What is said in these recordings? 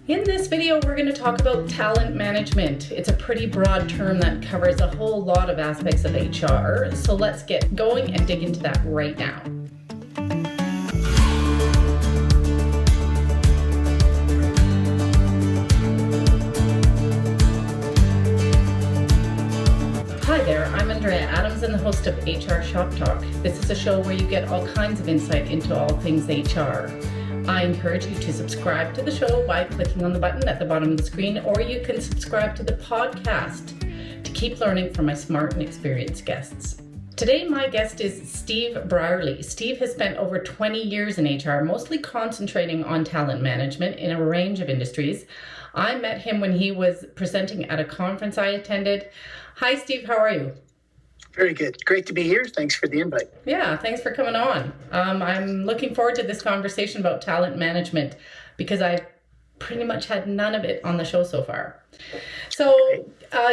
In this video, we're going to talk about talent management. It's a pretty broad term that covers a whole lot of aspects of HR. So let's get going and dig into that right now. Hi there, I'm Andrea Adams and the host of HR Shop Talk. This is a show where you get all kinds of insight into all things HR. I encourage you to subscribe to the show by clicking on the button at the bottom of the screen, or you can subscribe to the podcast to keep learning from my smart and experienced guests. Today, my guest is Steve Brierley. Steve has spent over 20 years in HR, mostly concentrating on talent management in a range of industries. I met him when he was presenting at a conference I attended. Hi, Steve. How are you? Very good. Great to be here. Thanks for the invite. Yeah, thanks for coming on. I'm looking forward to this conversation about talent management because I pretty much had none of it on the show so far. So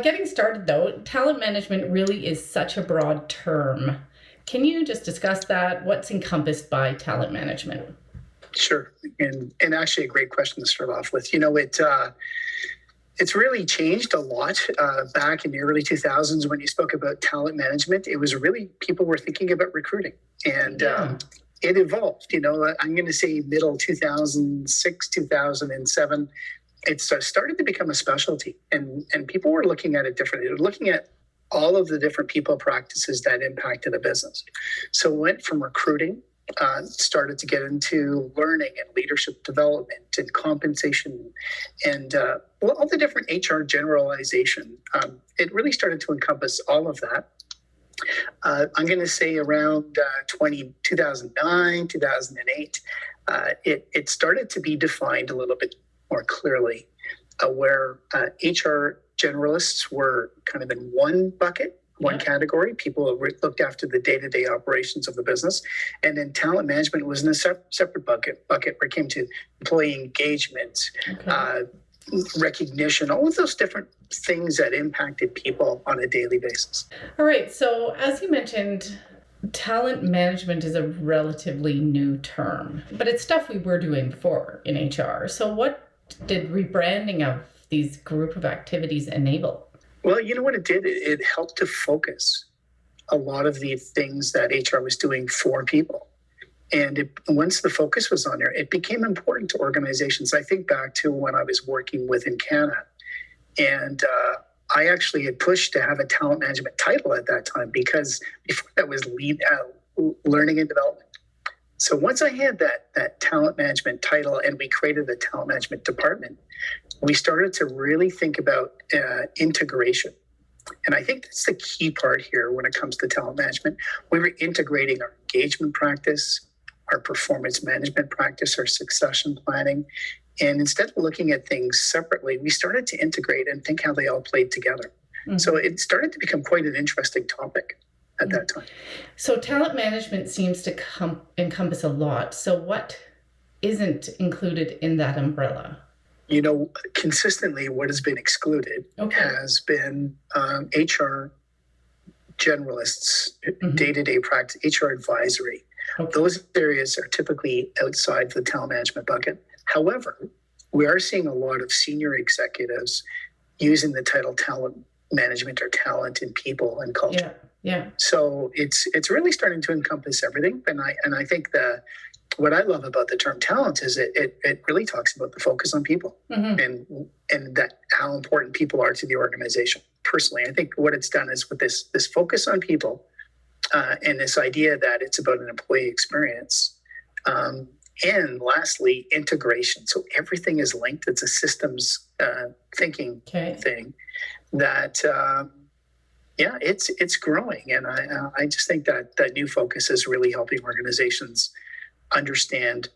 getting started though, talent management really is such a broad term. Can you just discuss that? What's encompassed by talent management? Sure. And actually a great question to start off with. It's really changed a lot back in the early 2000s when you spoke about talent management. It was really, people were thinking about recruiting and it evolved. I'm going to say middle 2006, 2007, it started to become a specialty and people were looking at it differently. They were looking at all of the different people practices that impacted a business. So it went from recruiting, started to get into learning and leadership development and compensation and all the different HR generalization. It really started to encompass all of that. I'm going to say around 2009, 2008, it started to be defined a little bit more clearly where HR generalists were kind of in one bucket, one category, people who looked after the day-to-day operations of the business. And then talent management was in a separate bucket where it came to employee engagement, recognition, all of those different things that impacted people on a daily basis. All right. So as you mentioned, talent management is a relatively new term, but it's stuff we were doing before in HR. So what did rebranding of these group of activities enable? Well, you know what it did? It helped to focus a lot of the things that HR was doing for people. And once the focus was on there, it became important to organizations. I think back to when I was working within Canada, and I actually had pushed to have a talent management title at that time because before that was learning and development. So once I had that talent management title and we created the talent management department, we started to really think about integration. And I think that's the key part here when it comes to talent management. We were integrating our engagement practice, our performance management practice, our succession planning. And instead of looking at things separately, we started to integrate and think how they all played together. Mm-hmm. So it started to become quite an interesting topic at that time. So talent management seems to encompass a lot. So what isn't included in that umbrella? Consistently what has been excluded has been HR generalists, day-to-day practice, HR advisory. Those areas are typically outside the talent management bucket. However, we are seeing a lot of senior executives using the title talent management or talent in people and culture. Yeah. So it's really starting to encompass everything. And I think what I love about the term talent is it really talks about the focus on people and that how important people are to the organization. Personally, I think what it's done is with this focus on people and this idea that it's about an employee experience. And lastly, integration. So everything is linked. It's a systems thinking thing that, it's growing. And I just think that new focus is really helping organizations understand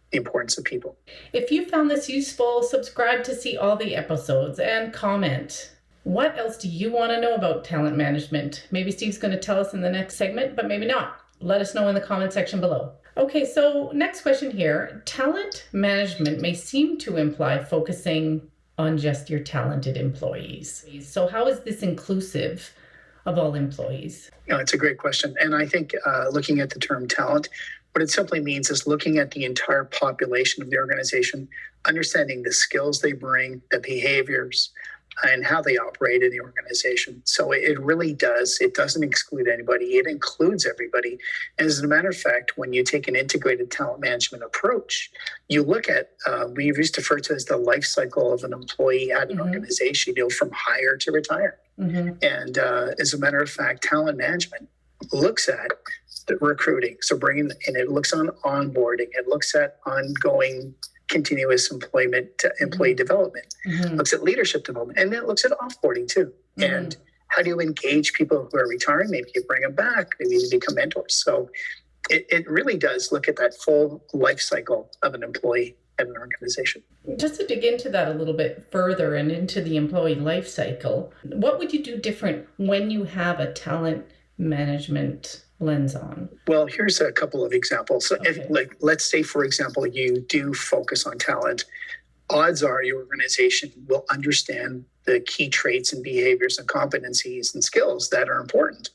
the importance of people. If you found this useful, subscribe to see all the episodes and comment. What else do you want to know about talent management? Maybe Steve's going to tell us in the next segment, but maybe not. Let us know in the comment section below. Okay, so next question here. Talent management may seem to imply focusing on just your talented employees. So how is this inclusive of all employees? It's a great question. And I think looking at the term talent, What it simply means is looking at the entire population of the organization, understanding the skills they bring, the behaviors, and how they operate in the organization. So it really does. It doesn't exclude anybody. It includes everybody. And as a matter of fact, when you take an integrated talent management approach, you look at, we used to refer to as the life cycle of an employee at an organization, from hire to retire. And as a matter of fact, talent management looks at the recruiting. So it looks on onboarding. It looks at ongoing continuous employee development, looks at leadership development, and then it looks at offboarding too. And how do you engage people who are retiring? Maybe you bring them back, maybe you become mentors. So it really does look at that full life cycle of an employee at an organization. Just to dig into that a little bit further and into the employee life cycle, what would you do different when you have a talent management lens on? Well, here's a couple of examples. So let's say, for example, you do focus on talent. Odds are your organization will understand the key traits and behaviors and competencies and skills that are important.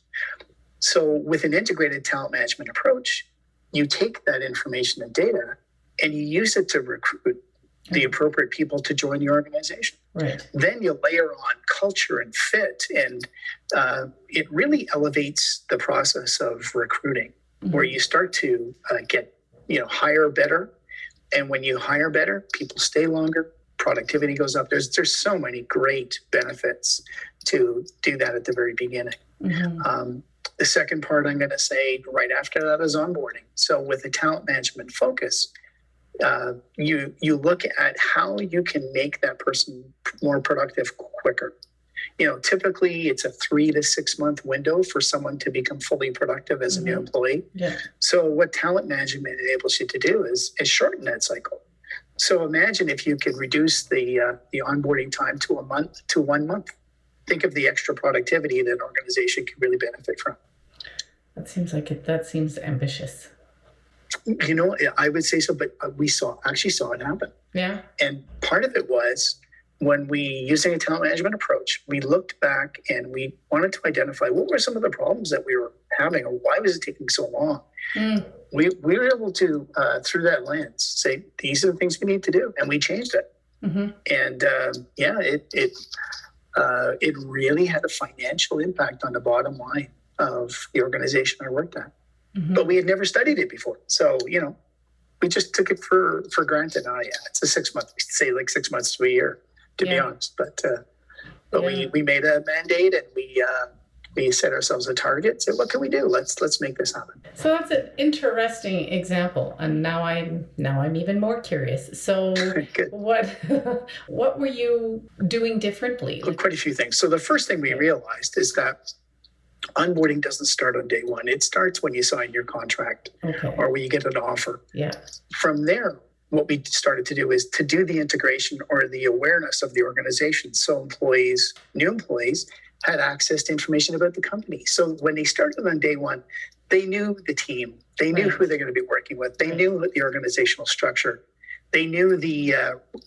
So with an integrated talent management approach, you take that information and data and you use it to recruit the appropriate people to join the organization. Right. Then you layer on culture and fit, and it really elevates the process of recruiting, where you start to hire better. And when you hire better, people stay longer, productivity goes up. There's so many great benefits to do that at the very beginning. The second part I'm going to say right after that is onboarding. So with the talent management focus, you look at how you can make that person more productive quicker. Typically it's a 3 to 6 month window for someone to become fully productive as a new employee. Yeah. So what talent management enables you to do is shorten that cycle. So imagine if you could reduce the onboarding time to 1 month. Think of the extra productivity that an organization can really benefit from. That seems ambitious. I would say so, but we actually saw it happen. Yeah. And part of it was when using a talent management approach, we looked back and we wanted to identify what were some of the problems that we were having, or why was it taking so long? We were able to, through that lens, say, these are the things we need to do. And we changed it. And it really had a financial impact on the bottom line of the organization I worked at. But we had never studied it before. So, we just took it for granted. It's a 6 month, we say like 6 months to a year, to be honest. But we made a mandate and we set ourselves a target. Said, what can we do? Let's make this happen. So that's an interesting example. And now I'm even more curious. So what were you doing differently? Quite a few things. So the first thing we realized is that onboarding doesn't start on day one. It starts when you sign your contract or when you get an offer. Yeah. From there, what we started to do is to do the integration or the awareness of the organization. So new employees had access to information about the company. So when they started on day one, they knew the team. They knew who they're going to be working with. They knew the organizational structure. They knew the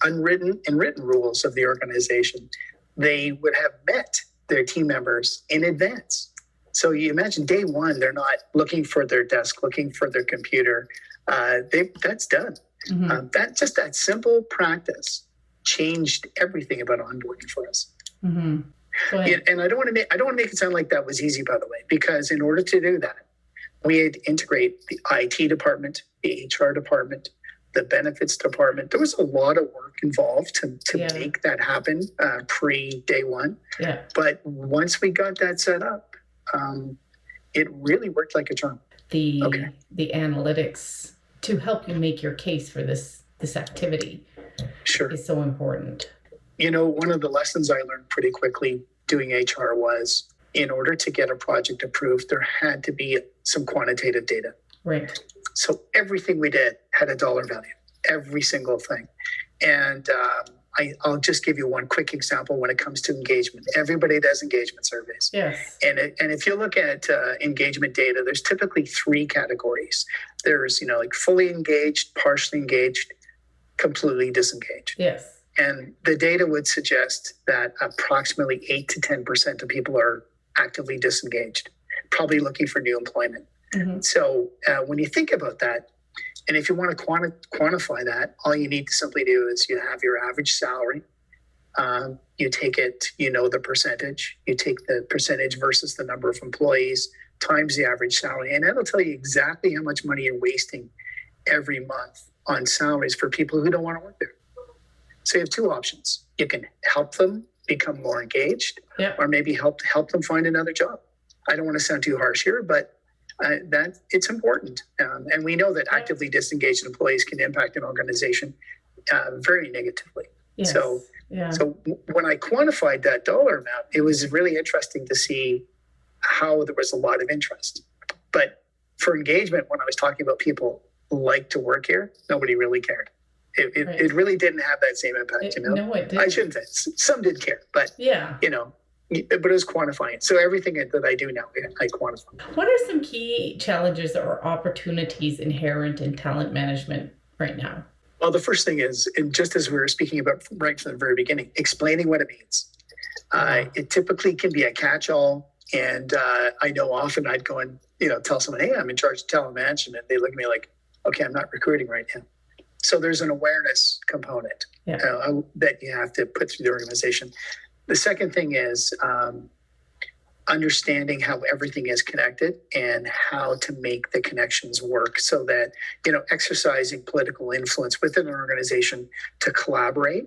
unwritten and written rules of the organization. They would have met their team members in advance. So you imagine day one, they're not looking for their desk, looking for their computer. That's done. That simple practice changed everything about onboarding for us. And I don't want to make it sound like that was easy, by the way, because in order to do that, we had to integrate the IT department, the HR department, the benefits department. There was a lot of work involved to make that happen pre-day one. Yeah. But once we got that set up, it really worked like a charm. The analytics to help you make your case for this activity is so important. One of the lessons I learned pretty quickly doing HR was, in order to get a project approved, there had to be some quantitative data. Right. So everything we did had a dollar value, every single thing. And I'll just give you one quick example when it comes to engagement. Everybody does engagement surveys. Yes. And if you look at engagement data, there's typically 3 categories. There's, like fully engaged, partially engaged, completely disengaged. Yes. And the data would suggest that approximately 8 to 10% of people are actively disengaged, probably looking for new employment. So when you think about that, and if you want to quantify that, all you need to simply do is you have your average salary. You take it, the percentage. You take the percentage versus the number of employees times the average salary. And that'll tell you exactly how much money you're wasting every month on salaries for people who don't want to work there. So you have two options. You can help them become more engaged, or maybe help them find another job. I don't want to sound too harsh here, but that it's important. And we know that actively disengaged employees can impact an organization very negatively. Yes. So when I quantified that dollar amount, it was really interesting to see how there was a lot of interest. But for engagement, when I was talking about people like to work here, nobody really cared. It really didn't have that same impact, No, it didn't. I shouldn't say. Some did care, but but it was quantifying. So everything that I do now, I quantify. What are some key challenges or opportunities inherent in talent management right now? Well, the first thing is, and just as we were speaking about right from the very beginning, explaining what it means. It typically can be a catch-all. And I know often I'd go and, tell someone, hey, I'm in charge of talent management. They look at me like, okay, I'm not recruiting right now. So there's an awareness component that you have to put through the organization. The second thing is understanding how everything is connected and how to make the connections work so that, exercising political influence within an organization to collaborate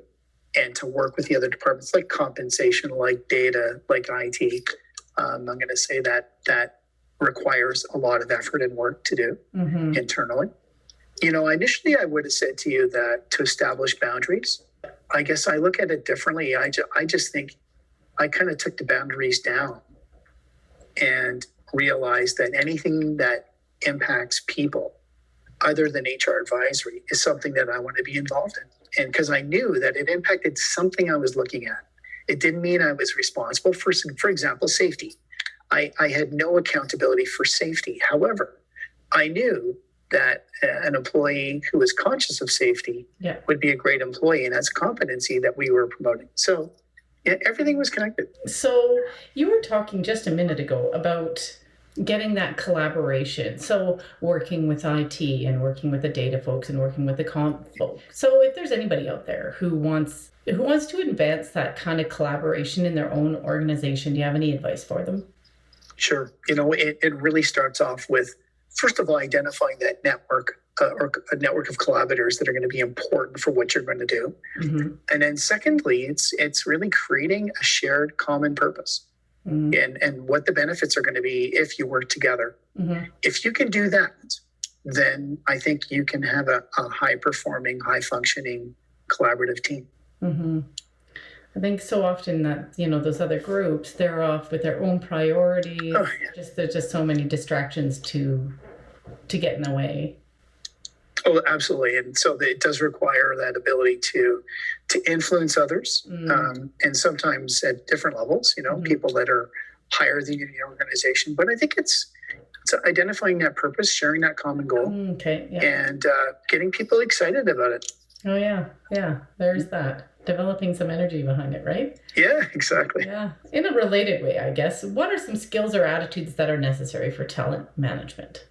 and to work with the other departments like compensation, like data, like IT. I'm going to say that requires a lot of effort and work to do internally. Initially I would have said to you that to establish boundaries. I guess I look at it differently. I just think I kind of took the boundaries down and realized that anything that impacts people other than HR advisory is something that I want to be involved in. And because I knew that it impacted something I was looking at. It didn't mean I was responsible for example, safety. I had no accountability for safety. However, I knew that an employee who was conscious of safety would be a great employee, and that's a competency that we were promoting. So everything was connected. So you were talking just a minute ago about getting that collaboration. So working with IT and working with the data folks and working with the comp folks. So if there's anybody out there who wants to advance that kind of collaboration in their own organization, do you have any advice for them? Sure. It really starts off with, first of all, identifying that network or a network of collaborators that are going to be important for what you're going to do. And then secondly, it's really creating a shared common purpose and what the benefits are going to be if you work together. If you can do that, then I think you can have a high-performing, high-functioning collaborative team. I think so often that, those other groups, they're off with their own priorities. There's just so many distractions to get in the way. Oh, absolutely. And so it does require that ability to influence others, and sometimes at different levels, people that are higher than you in the organization. But I think it's identifying that purpose, sharing that common goal, and getting people excited about it. Oh, yeah. There's that. Developing some energy behind it, right? Yeah, exactly. Yeah. In a related way, I guess, what are some skills or attitudes that are necessary for talent management?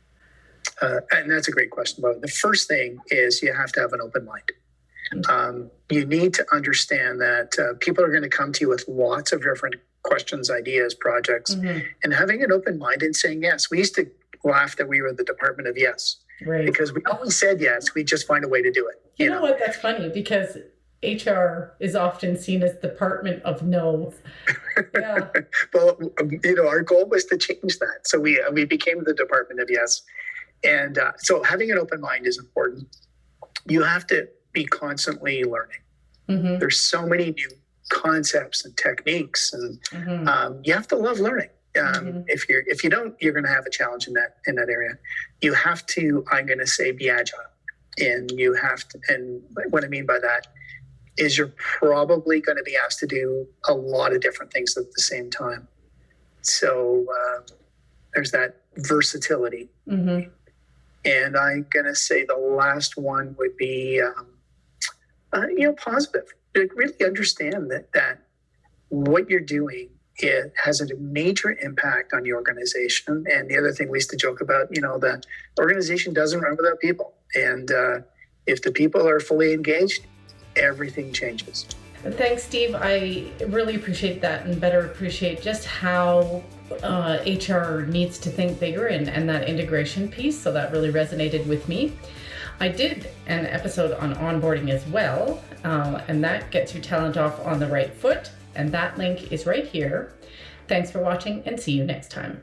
And that's a great question, Bo. The first thing is you have to have an open mind. You need to understand that people are going to come to you with lots of different questions, ideas, projects, and having an open mind and saying yes. We used to laugh that we were the department of yes, because we always said yes. We just find a way to do it. You know what? That's funny because HR is often seen as the department of no. Yeah. Well, our goal was to change that. So we became the department of yes. And so having an open mind is important. You have to be constantly learning. There's so many new concepts and techniques, and you have to love learning. If you don't, you're going to have a challenge in that area. You have to, I'm going to say, be agile, and you have to. And what I mean by that is you're probably going to be asked to do a lot of different things at the same time. So there's that versatility. And I'm going to say the last one would be, positive. Like really understand that what you're doing it has a major impact on the organization. And the other thing we used to joke about, the organization doesn't run without people. And if the people are fully engaged, everything changes. Thanks, Steve. I really appreciate that and better appreciate just how HR needs to think bigger and that integration piece. So that really resonated with me. I did an episode on onboarding as well, and that gets your talent off on the right foot. And that link is right here. Thanks for watching and see you next time.